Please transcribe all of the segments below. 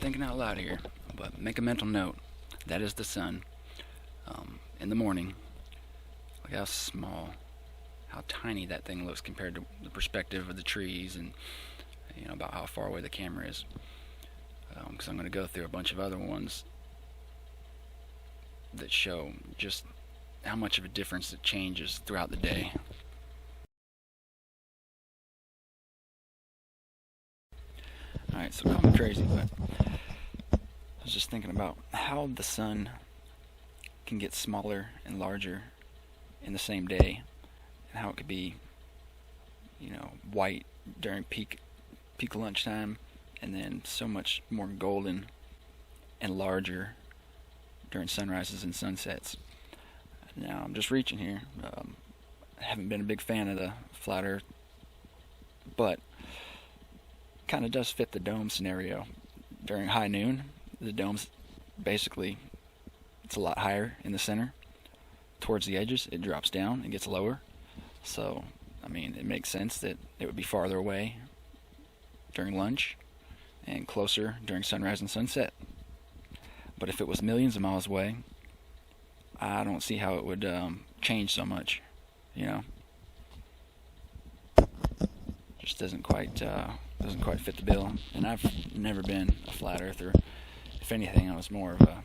thinking out loud here, but make a mental note. That is the sun in the morning. Look how small, how tiny that thing looks compared to the perspective of the trees, and about how far away the camera is. Because I'm going to go through a bunch of other ones that show just how much of a difference it changes throughout the day. Alright, so call me crazy, but I was just thinking about how the sun can get smaller and larger in the same day, and how it could be, white during peak lunchtime, and then so much more golden and larger during sunrises and sunsets. Now, I'm just reaching here. I haven't been a big fan of the flat Earth, but kind of does fit the dome scenario. During high noon, the dome's basically, it's a lot higher in the center. Towards the edges, it drops down and gets lower. So, it makes sense that it would be farther away during lunch and closer during sunrise and sunset. But if it was millions of miles away, I don't see how it would change so much. Just doesn't quite fit the bill. And I've never been a flat earther. If anything, I was more of a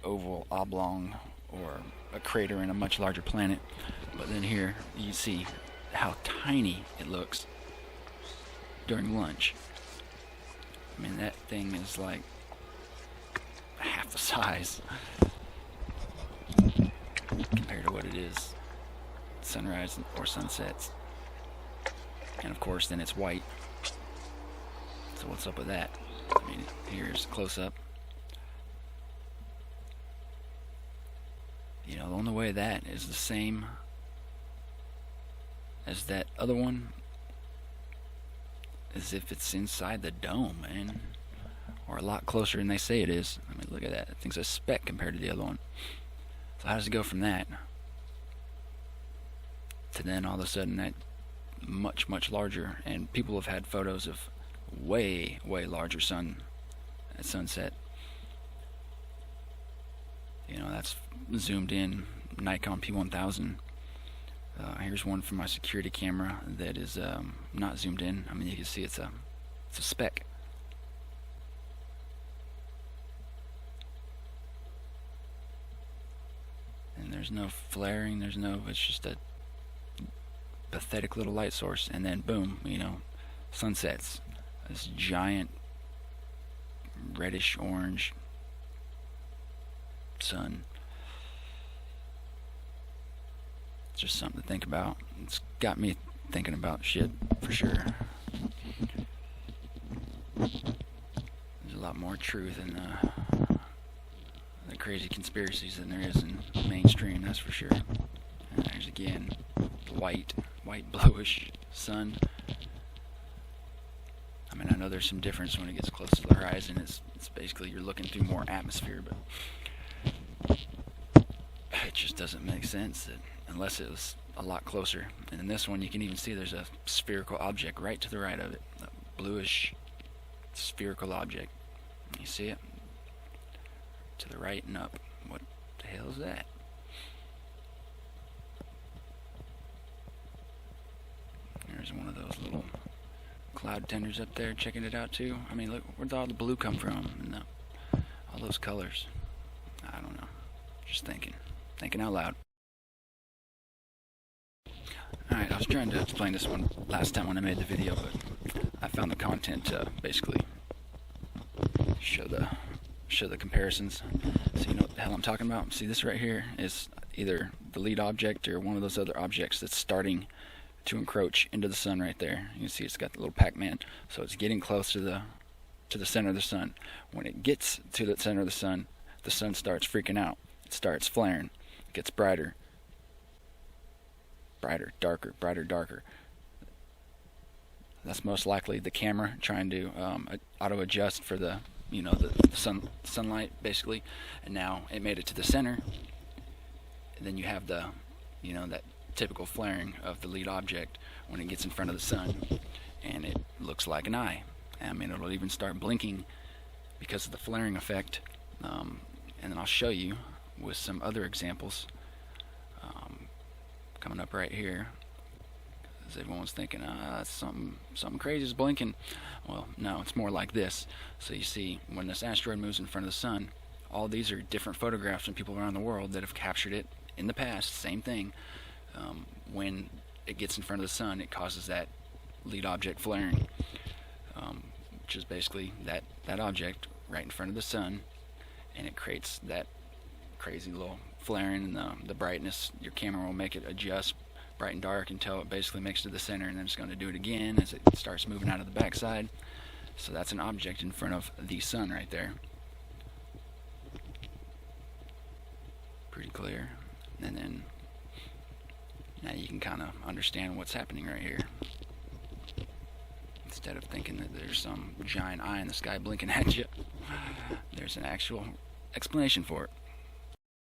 oval, oblong, or a crater in a much larger planet. But then here you see how tiny it looks during lunch. That thing is like half the size compared to what it is sunrise or sunsets. And of course then it's white. So what's up with that? Here's a close-up. The only way that is the same as that other one is if it's inside the dome, man. Or a lot closer than they say it is. Look at that. That thing's a speck compared to the other one. So how does it go from that to then all of a sudden that much, much larger? And people have had photos of way, way larger sun at sunset. That's zoomed in Nikon P1000. Here's one from my security camera that is not zoomed in. You can see it's a speck. And there's no flaring, it's just a pathetic little light source. And then boom, sunsets. This giant reddish orange sun. It's just something to think about. It's got me thinking about shit for sure. There's a lot more truth in the crazy conspiracies than there is in mainstream, that's for sure. And there's again white bluish sun. I know there's some difference when it gets close to the horizon. It's basically you're looking through more atmosphere, but it just doesn't make sense that unless it was a lot closer. And in this one you can even see there's a spherical object right to the right of it, a bluish spherical object. You see it? To the right and up. What the hell is that? There's one of those little cloud tenders up there checking it out too. Look, where'd all the blue come from? And all those colors. I don't know. Just thinking out loud. Alright, I was trying to explain this one last time when I made the video, but I found the content to basically show the comparisons, so you know what the hell I'm talking about. See, this right here is either the lead object or one of those other objects that's starting to encroach into the sun right there. You can see it's got the little Pac-Man, so it's getting close to the center of the sun. When it gets to the center of the sun starts freaking out. It starts flaring. It gets brighter, darker, brighter, darker. That's most likely the camera trying to auto adjust for the sunlight basically. And now it made it to the center, and then you have the that typical flaring of the lead object when it gets in front of the sun, and it looks like an eye. I mean, it'll even start blinking because of the flaring effect. And then I'll show you with some other examples coming up right here. Because everyone's thinking, something crazy is blinking. Well, no, it's more like this. So you see, when this asteroid moves in front of the sun, all these are different photographs from people around the world that have captured it in the past. Same thing. When it gets in front of the sun, it causes that lead object flaring, which is basically that object right in front of the sun, and it creates that crazy little flaring, and the brightness, your camera will make it adjust bright and dark until it basically makes it to the center, and then it's going to do it again as it starts moving out of the backside. So that's an object in front of the sun right there. Pretty clear. And then now you can kind of understand what's happening right here, instead of thinking that there's some giant eye in the sky blinking at you. There's an actual explanation for it.